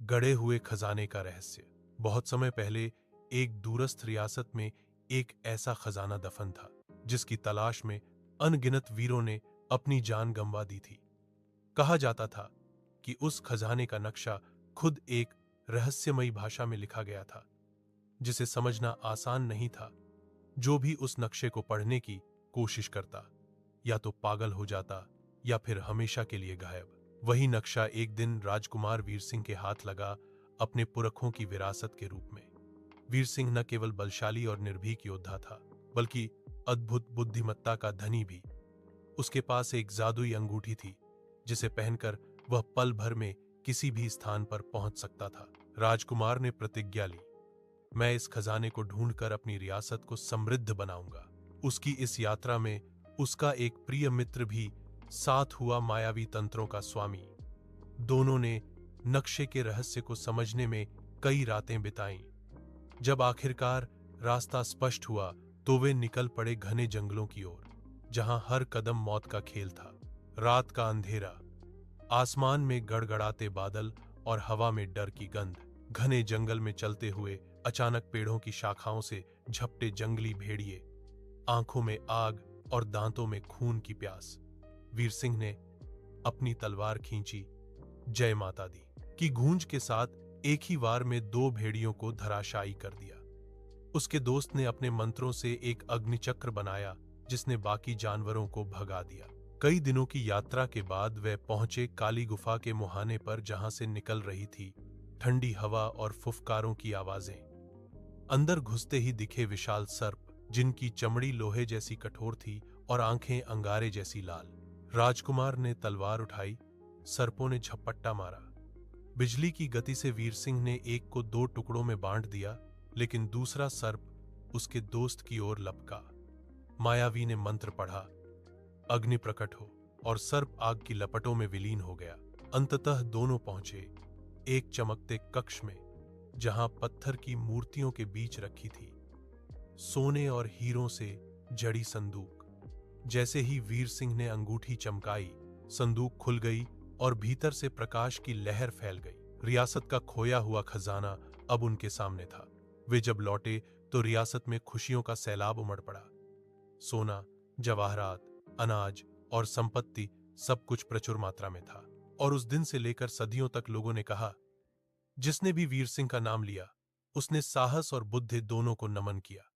गड़े हुए खजाने का रहस्य। बहुत समय पहले एक दूरस्थ रियासत में एक ऐसा खजाना दफन था जिसकी तलाश में अनगिनत वीरों ने अपनी जान गंवा दी थी। कहा जाता था कि उस खजाने का नक्शा खुद एक रहस्यमयी भाषा में लिखा गया था जिसे समझना आसान नहीं था। जो भी उस नक्शे को पढ़ने की कोशिश करता या तो पागल हो जाता या फिर हमेशा के लिए गायब। वही नक्शा एक दिन राजकुमार वीर सिंह के हाथ लगा, अपने पुरखों की विरासत के रूप में। वीर सिंह न केवल बलशाली और निर्भीक योद्धा था, बल्कि अद्भुत बुद्धिमत्ता का धनी भी। उसके पास एक जादुई अंगूठी थी जिसे पहनकर वह पल भर में किसी भी स्थान पर पहुंच सकता था। राजकुमार ने प्रतिज्ञा ली, मैं इस खजाने को ढूंढकर अपनी रियासत को समृद्ध बनाऊंगा। उसकी इस यात्रा में उसका एक प्रिय मित्र भी साथ हुआ, मायावी तंत्रों का स्वामी। दोनों ने नक्शे के रहस्य को समझने में कई रातें बिताईं। जब आखिरकार रास्ता स्पष्ट हुआ तो वे निकल पड़े घने जंगलों की ओर, जहां हर कदम मौत का खेल था। रात का अंधेरा, आसमान में गड़गड़ाते बादल और हवा में डर की गंध। घने जंगल में चलते हुए अचानक पेड़ों की शाखाओं से झपटे जंगली भेड़िए, आंखों में आग और दांतों में खून की प्यास। वीर सिंह ने अपनी तलवार खींची, जय माता दी की गूंज के साथ एक ही वार में 2 भेड़ियों को धराशायी कर दिया। उसके दोस्त ने अपने मंत्रों से एक अग्निचक्र बनाया जिसने बाकी जानवरों को भगा दिया। कई दिनों की यात्रा के बाद वे पहुंचे काली गुफा के मुहाने पर, जहां से निकल रही थी ठंडी हवा और फुफकारों की आवाजें। अंदर घुसते ही दिखे विशाल सर्प, जिनकी चमड़ी लोहे जैसी कठोर थी और आंखें अंगारे जैसी लाल। राजकुमार ने तलवार उठाई, सर्पों ने झपट्टा मारा। बिजली की गति से वीर सिंह ने एक को 2 टुकड़ों में बांट दिया, लेकिन दूसरा सर्प उसके दोस्त की ओर लपका। मायावी ने मंत्र पढ़ा, अग्नि प्रकट हो, और सर्प आग की लपटों में विलीन हो गया। अंततः दोनों पहुंचे एक चमकते कक्ष में, जहां पत्थर की मूर्तियों के बीच रखी थी सोने और हीरों से जड़ी संदूक। जैसे ही वीर सिंह ने अंगूठी चमकाई, संदूक खुल गई और भीतर से प्रकाश की लहर फैल गई। रियासत का खोया हुआ खजाना अब उनके सामने था। वे जब लौटे तो रियासत में खुशियों का सैलाब उमड़ पड़ा। सोना, जवाहरात, अनाज और संपत्ति, सब कुछ प्रचुर मात्रा में था। और उस दिन से लेकर सदियों तक लोगों ने कहा, जिसने भी वीर सिंह का नाम लिया उसने साहस और बुद्धि दोनों को नमन किया।